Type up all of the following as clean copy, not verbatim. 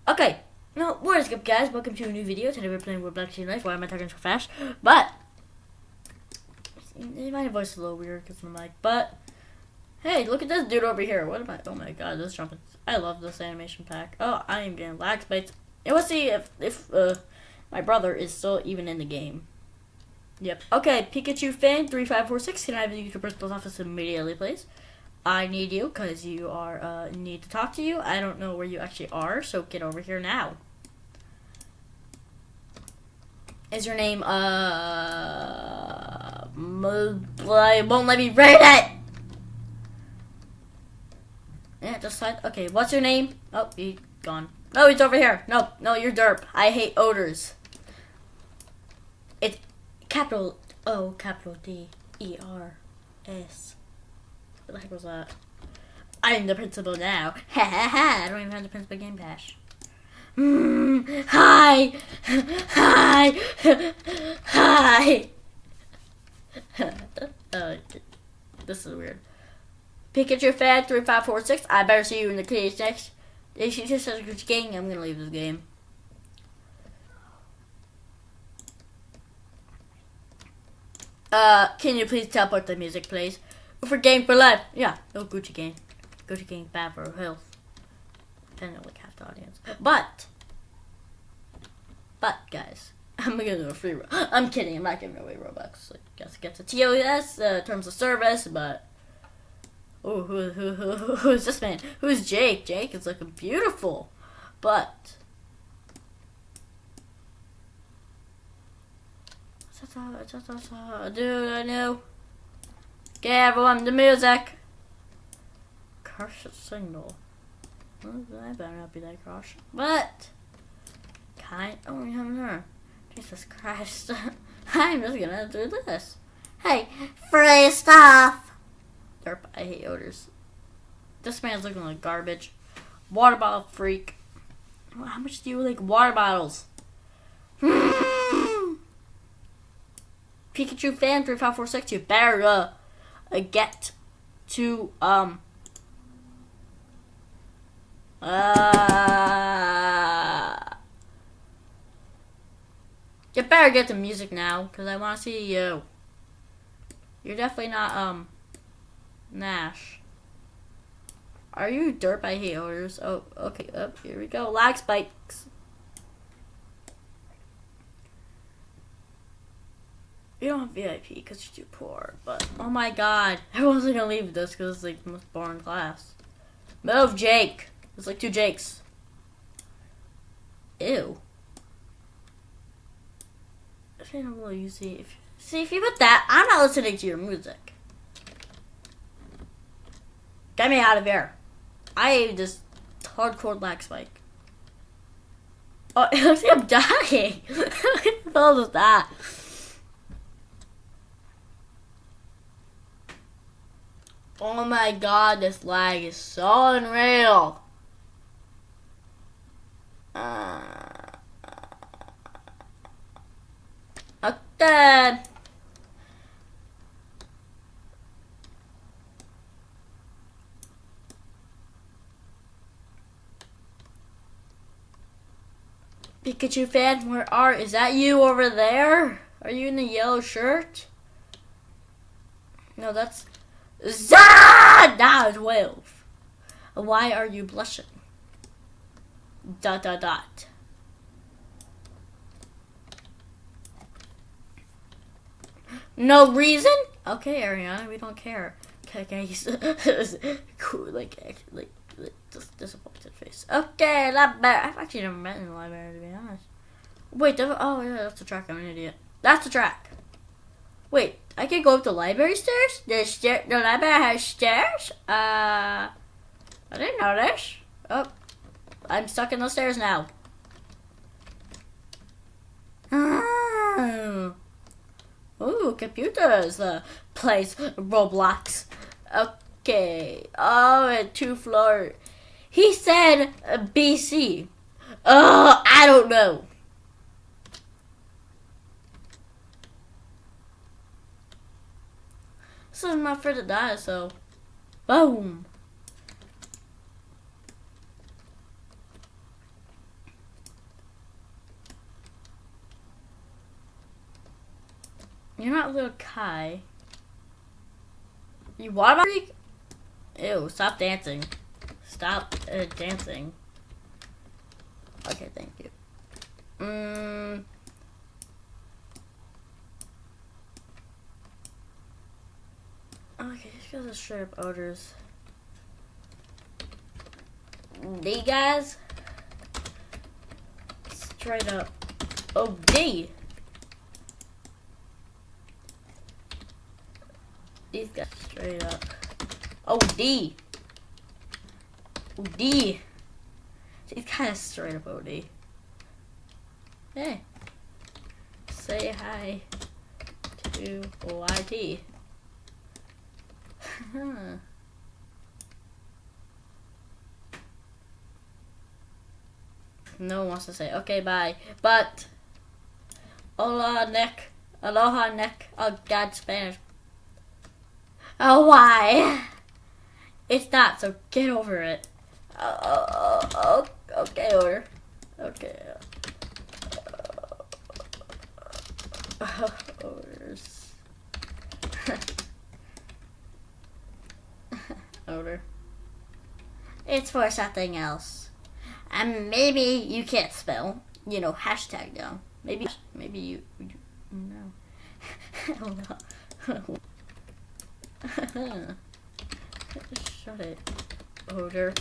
Okay. No, what is up, guys? Welcome to a new video. Today we're playing Roblox Team Life. Why am I talking so fast? But my voice is a little weird because of the mic. But hey, look at this dude over here. What am I? Oh my god, this jumping. I love this animation pack. Oh, I am getting lag spikes. And let's see if my brother is still even in the game. Yep. Okay, Pikachu fan 3546. Can I have you to principal's office immediately, please? I need you because you are need to talk to you. I don't know where you actually are, so get over here now. Is your name I won't let me read it. Yeah, just like okay. What's your name? Oh, he's gone. No, he's over here. No, you're derp. I hate odors. It's capital O, capital D, E R S. What the heck was that? I'm the principal now. Ha ha ha! I don't even have the principal game pass. Hi! Hi! Hi! This is weird. Pikachu fan 3546. I better see you in the case next. If you just says which game, I'm gonna leave this game. Can you please teleport the music, please? For game for life. Yeah, no Gucci Gang. Gucci Gang bad for health. Depending on like half the audience. But guys, I'm gonna do a free I'm kidding, I'm not giving away Robux. Like, guess it gets a TOS, terms of service, but oh, who is this man? Who's Jake? Jake is looking beautiful. But dude, I know. Okay, everyone, the music. Crush signal. Well, I better not be that crush. But oh, we have her. Jesus Christ. I'm just gonna do this. Hey, free stuff. Derp, I hate odors. This man's looking like garbage. Water bottle freak. How much do you like water bottles? Pikachu fan 3546. You better get to you better get the music now, because I want to see you. You're definitely not Nash. Are you derp? I hate odors. Oh, okay, up here we go. Lag spikes. You don't have VIP because you're too poor, but oh my god, everyone's gonna leave this because it's like the most boring class. Move, Jake. There's like two Jakes. Ew. If you put that, I'm not listening to your music. Get me out of here. I just hardcore lag spike. Oh, it looks like I'm dying. What the hell is that? Oh my god, this lag is so unreal. Okay. Pikachu fan, is that you over there? Are you in the yellow shirt? No, that's Zah! Now 12. Why are you blushing? ... No reason? Okay, Ariana, we don't care. Okay, cool, like just disappointed face. Okay, not bad. I've actually never met in the library, to be honest. Wait, oh yeah, that's the track. I'm an idiot. That's the track. Wait, I can go up the library stairs? The library has stairs? I didn't know this. Oh, I'm stuck in those stairs now. Ooh, computers plays Roblox. Okay. Oh, 2 floor. He said BC. Oh, I don't know. So I'm not afraid to die, so boom. You're not little Kai. You water freak? Ew, stop dancing. Stop dancing. Okay, thank you. Okay, these guys are straight up odors. D guys? Straight up OD. These guys straight up OD. OD. These guys straight up OD. Hey. Say hi to YT. No one wants to say okay, bye. But hola, Nick. Aloha, Nick. Oh God, Spanish. Oh, why? It's not. So get over it. Okay, order. Okay. Orders. Order. It's for something else. And maybe you can't spell. You know, hashtag though. Maybe you no. Hell no. Shut it. Odor.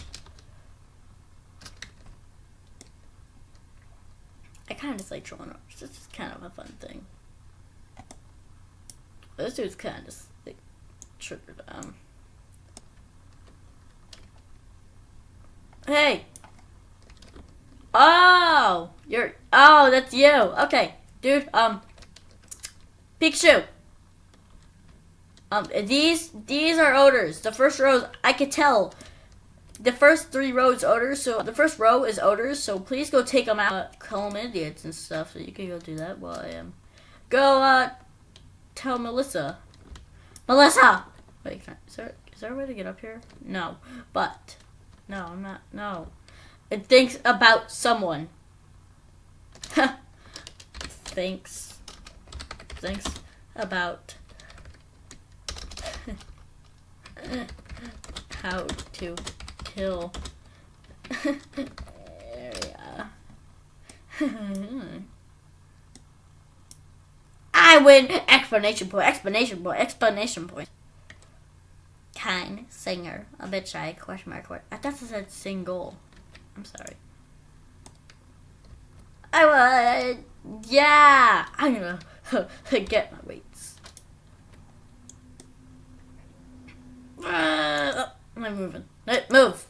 I kind of just like trolling orders. This is kind of a fun thing. This dude's kind of just like triggered. Hey. Oh, that's you. Okay, dude. Pikachu. These are odors. The first row, I could tell. The first 3 rows odors. So the first row is odors. So please go take them out, call them idiots and stuff. So you can go do that while I am. Go tell Melissa. Melissa. Wait, is there a way to get up here? No, but no, I'm not. No, it thinks about someone. Thanks about how to kill area. I win! Explanation point, explanation point, explanation point. Kind singer, a bit shy, question mark. I thought it said single. I'm sorry. Yeah! I'm gonna get my weights. I'm moving. Move!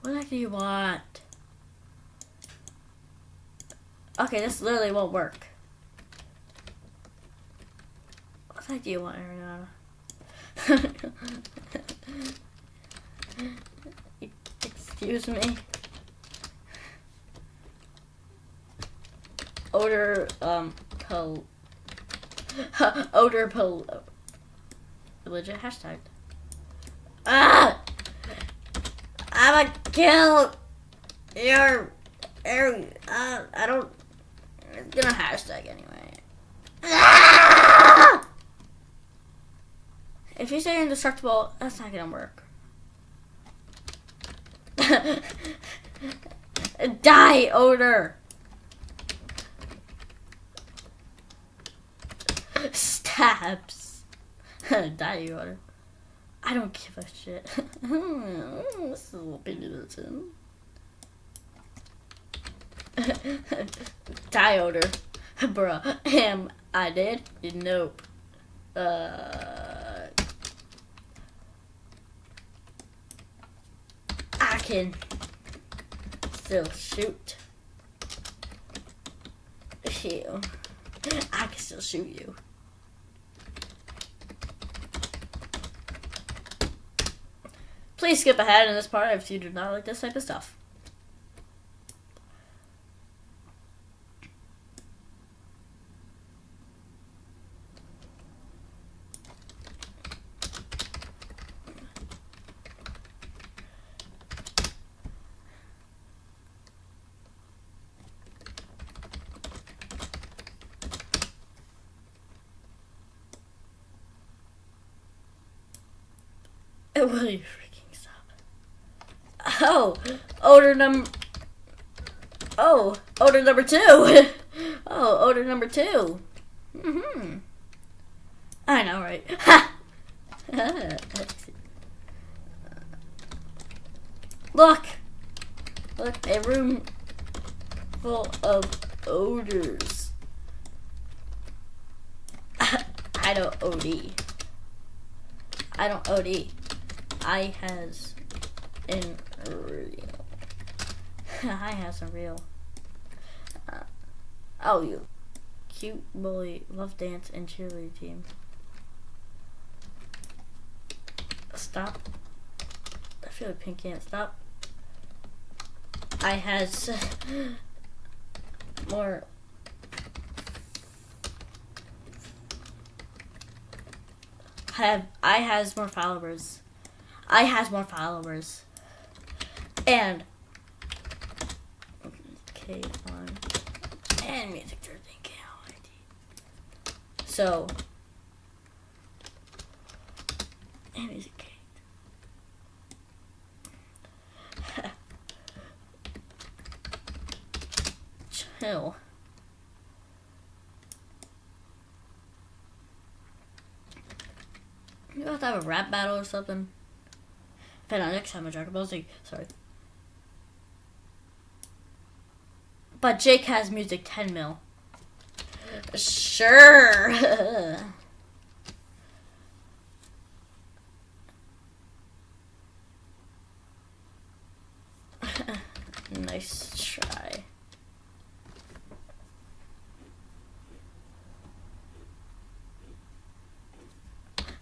What the heck do you want? Okay, this literally won't work. What the heck do you want, Ariana? Excuse me. Odor, legit hashtag. Ah! I'ma kill your area. I don't. It's gonna hashtag anyway. Ah! If you say indestructible, that's not gonna work. Die, odor. Stabs. Die, odor. I don't give a shit. This is a little Peterson. Die, odor. Bruh. I dead? Nope. I can still shoot you. I can still shoot you. Please skip ahead in this part if you do not like this type of stuff. Will you freaking stop? Oh, odor number. Oh, odor number 2. Oh, odor number 2. I know, right? Ha! Look! Look, a room full of odors. I don't OD. I don't OD. I has in real. I has some real. Oh, you cute boy, love dance and cheerleading team. Stop. I feel like Pink can't stop. I has more. I has more followers. I has more followers. And K1 and music 13 KLID. So and music K. Chill. You have to have a rap battle or something. But next time I Dragon Ball Z. Sorry. But Jake has music 10 mil. Sure. Nice try.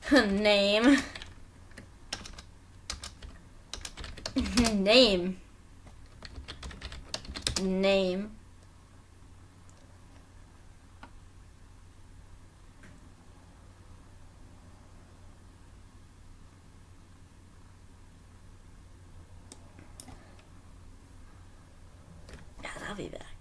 Name. Name. Name. Yeah, I'll be back.